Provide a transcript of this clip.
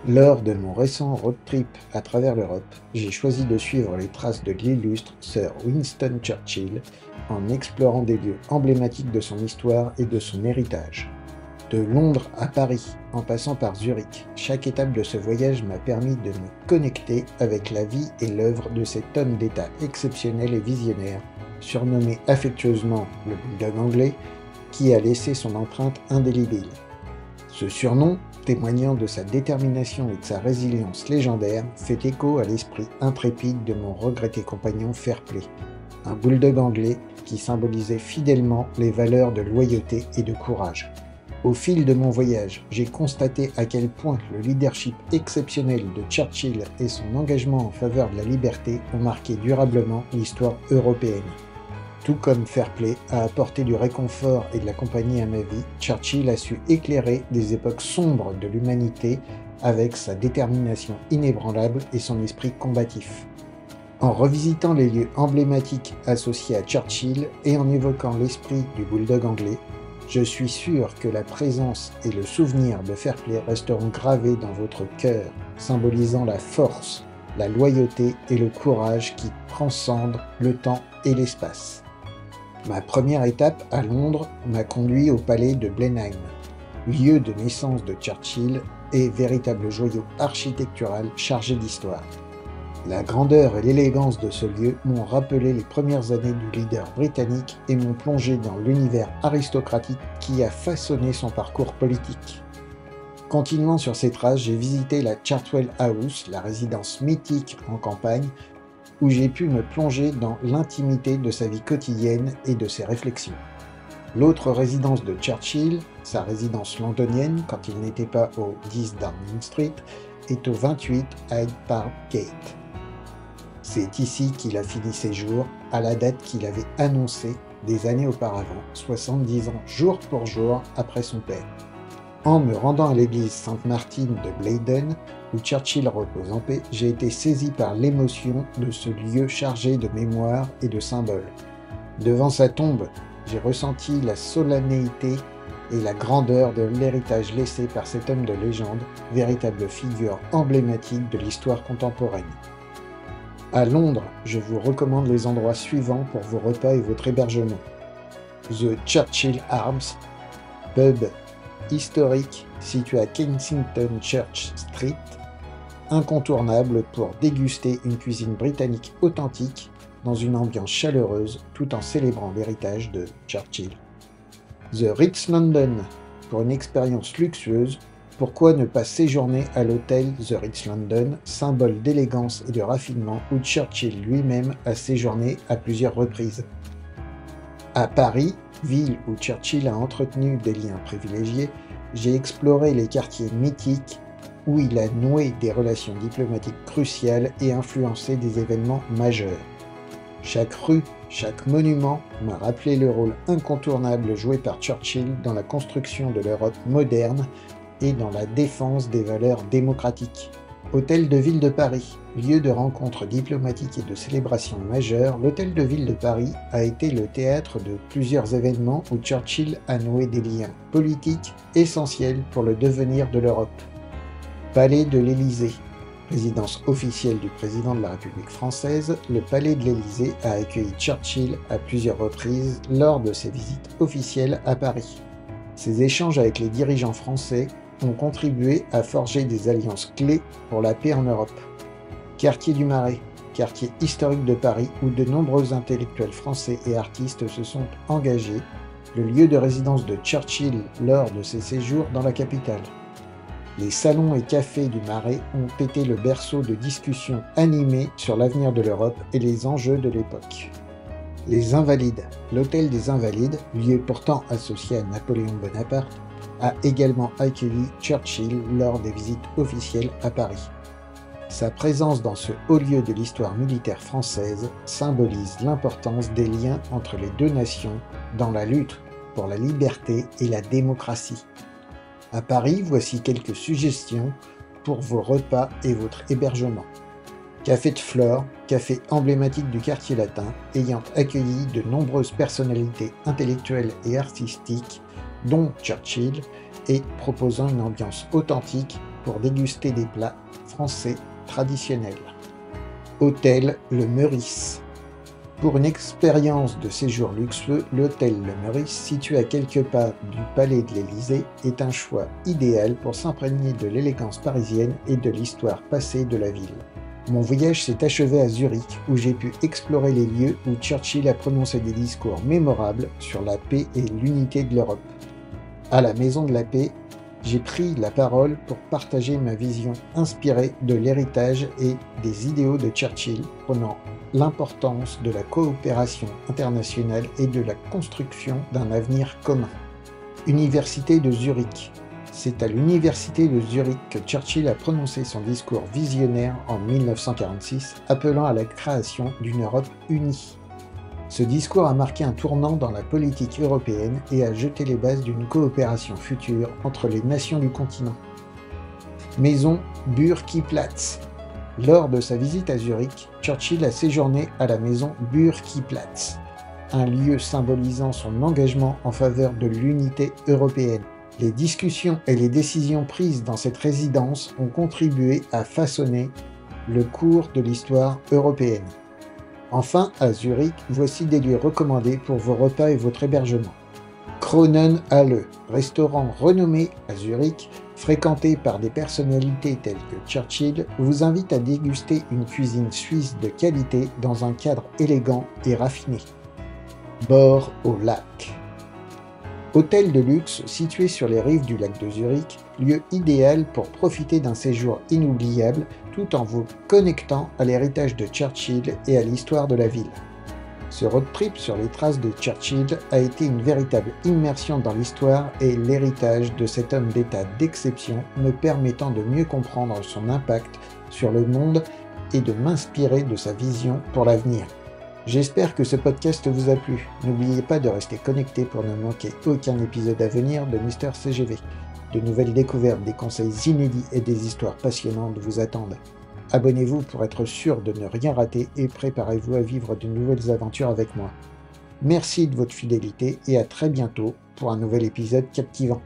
Lors de mon récent road trip à travers l'Europe, j'ai choisi de suivre les traces de l'illustre Sir Winston Churchill en explorant des lieux emblématiques de son histoire et de son héritage. De Londres à Paris, en passant par Zurich, chaque étape de ce voyage m'a permis de me connecter avec la vie et l'œuvre de cet homme d'État exceptionnel et visionnaire, surnommé affectueusement le Bulldog anglais, qui a laissé son empreinte indélébile. Ce surnom, témoignant de sa détermination et de sa résilience légendaire, fait écho à l'esprit intrépide de mon regretté compagnon Fairplay, un bulldog anglais qui symbolisait fidèlement les valeurs de loyauté et de courage. Au fil de mon voyage, j'ai constaté à quel point le leadership exceptionnel de Churchill et son engagement en faveur de la liberté ont marqué durablement l'histoire européenne. Tout comme Fairplay a apporté du réconfort et de la compagnie à ma vie, Churchill a su éclairer des époques sombres de l'humanité avec sa détermination inébranlable et son esprit combatif. En revisitant les lieux emblématiques associés à Churchill et en évoquant l'esprit du bulldog anglais, je suis sûr que la présence et le souvenir de Fairplay resteront gravés dans votre cœur, symbolisant la force, la loyauté et le courage qui transcendent le temps et l'espace. Ma première étape à Londres m'a conduit au palais de Blenheim, lieu de naissance de Churchill et véritable joyau architectural chargé d'histoire. La grandeur et l'élégance de ce lieu m'ont rappelé les premières années du leader britannique et m'ont plongé dans l'univers aristocratique qui a façonné son parcours politique. Continuant sur ces traces, j'ai visité la Chartwell House, la résidence mythique en campagne, où j'ai pu me plonger dans l'intimité de sa vie quotidienne et de ses réflexions. L'autre résidence de Churchill, sa résidence londonienne quand il n'était pas au 10 Downing Street, est au 28 Hyde Park Gate. C'est ici qu'il a fini ses jours, à la date qu'il avait annoncée des années auparavant, 70 ans jour pour jour après son père. En me rendant à l'église Sainte-Martine de Blayden, où Churchill repose en paix, j'ai été saisi par l'émotion de ce lieu chargé de mémoire et de symboles. Devant sa tombe, j'ai ressenti la solennité et la grandeur de l'héritage laissé par cet homme de légende, véritable figure emblématique de l'histoire contemporaine. À Londres, je vous recommande les endroits suivants pour vos repas et votre hébergement. The Churchill Arms, pub historique situé à Kensington Church Street, incontournable pour déguster une cuisine britannique authentique dans une ambiance chaleureuse tout en célébrant l'héritage de Churchill. The Ritz London, pour une expérience luxueuse, pourquoi ne pas séjourner à l'hôtel The Ritz London, symbole d'élégance et de raffinement où Churchill lui-même a séjourné à plusieurs reprises. À Paris, ville où Churchill a entretenu des liens privilégiés, j'ai exploré les quartiers mythiques où il a noué des relations diplomatiques cruciales et influencé des événements majeurs. Chaque rue, chaque monument m'a rappelé le rôle incontournable joué par Churchill dans la construction de l'Europe moderne et dans la défense des valeurs démocratiques. Hôtel de Ville de Paris, lieu de rencontres diplomatiques et de célébrations majeures, l'Hôtel de Ville de Paris a été le théâtre de plusieurs événements où Churchill a noué des liens politiques essentiels pour le devenir de l'Europe. Palais de l'Élysée, résidence officielle du président de la République française, le Palais de l'Élysée a accueilli Churchill à plusieurs reprises lors de ses visites officielles à Paris. Ces échanges avec les dirigeants français ont contribué à forger des alliances clés pour la paix en Europe. Quartier du Marais, quartier historique de Paris où de nombreux intellectuels français et artistes se sont engagés, le lieu de résidence de Churchill lors de ses séjours dans la capitale. Les salons et cafés du Marais ont été le berceau de discussions animées sur l'avenir de l'Europe et les enjeux de l'époque. Les Invalides, l'Hôtel des Invalides, lieu pourtant associé à Napoléon Bonaparte, a également accueilli Churchill lors des visites officielles à Paris. Sa présence dans ce haut lieu de l'histoire militaire française symbolise l'importance des liens entre les deux nations dans la lutte pour la liberté et la démocratie. À Paris, voici quelques suggestions pour vos repas et votre hébergement. Café de Flore, café emblématique du quartier latin, ayant accueilli de nombreuses personnalités intellectuelles et artistiques, dont Churchill, et proposant une ambiance authentique pour déguster des plats français traditionnels. Hôtel Le Meurice. Pour une expérience de séjour luxueux, l'hôtel Le Meurice, situé à quelques pas du palais de l'Élysée, est un choix idéal pour s'imprégner de l'élégance parisienne et de l'histoire passée de la ville. Mon voyage s'est achevé à Zurich, où j'ai pu explorer les lieux où Churchill a prononcé des discours mémorables sur la paix et l'unité de l'Europe. À la Maison de la Paix, j'ai pris la parole pour partager ma vision inspirée de l'héritage et des idéaux de Churchill, prenant l'importance de la coopération internationale et de la construction d'un avenir commun. Université de Zurich. C'est à l'université de Zurich que Churchill a prononcé son discours visionnaire en 1946, appelant à la création d'une Europe unie. Ce discours a marqué un tournant dans la politique européenne et a jeté les bases d'une coopération future entre les nations du continent. Maison Burgkiplatz. Lors de sa visite à Zurich, Churchill a séjourné à la maison Burgkiplatz, un lieu symbolisant son engagement en faveur de l'unité européenne. Les discussions et les décisions prises dans cette résidence ont contribué à façonner le cours de l'histoire européenne. Enfin, à Zurich, voici des lieux recommandés pour vos repas et votre hébergement. Kronenhalle, restaurant renommé à Zurich, fréquenté par des personnalités telles que Churchill, vous invite à déguster une cuisine suisse de qualité dans un cadre élégant et raffiné. Bord au lac. Hôtel de luxe situé sur les rives du lac de Zurich, lieu idéal pour profiter d'un séjour inoubliable tout en vous connectant à l'héritage de Churchill et à l'histoire de la ville. Ce road trip sur les traces de Churchill a été une véritable immersion dans l'histoire et l'héritage de cet homme d'État d'exception, me permettant de mieux comprendre son impact sur le monde et de m'inspirer de sa vision pour l'avenir. J'espère que ce podcast vous a plu. N'oubliez pas de rester connecté pour ne manquer aucun épisode à venir de Mister CGV. De nouvelles découvertes, des conseils inédits et des histoires passionnantes vous attendent. Abonnez-vous pour être sûr de ne rien rater et préparez-vous à vivre de nouvelles aventures avec moi. Merci de votre fidélité et à très bientôt pour un nouvel épisode captivant.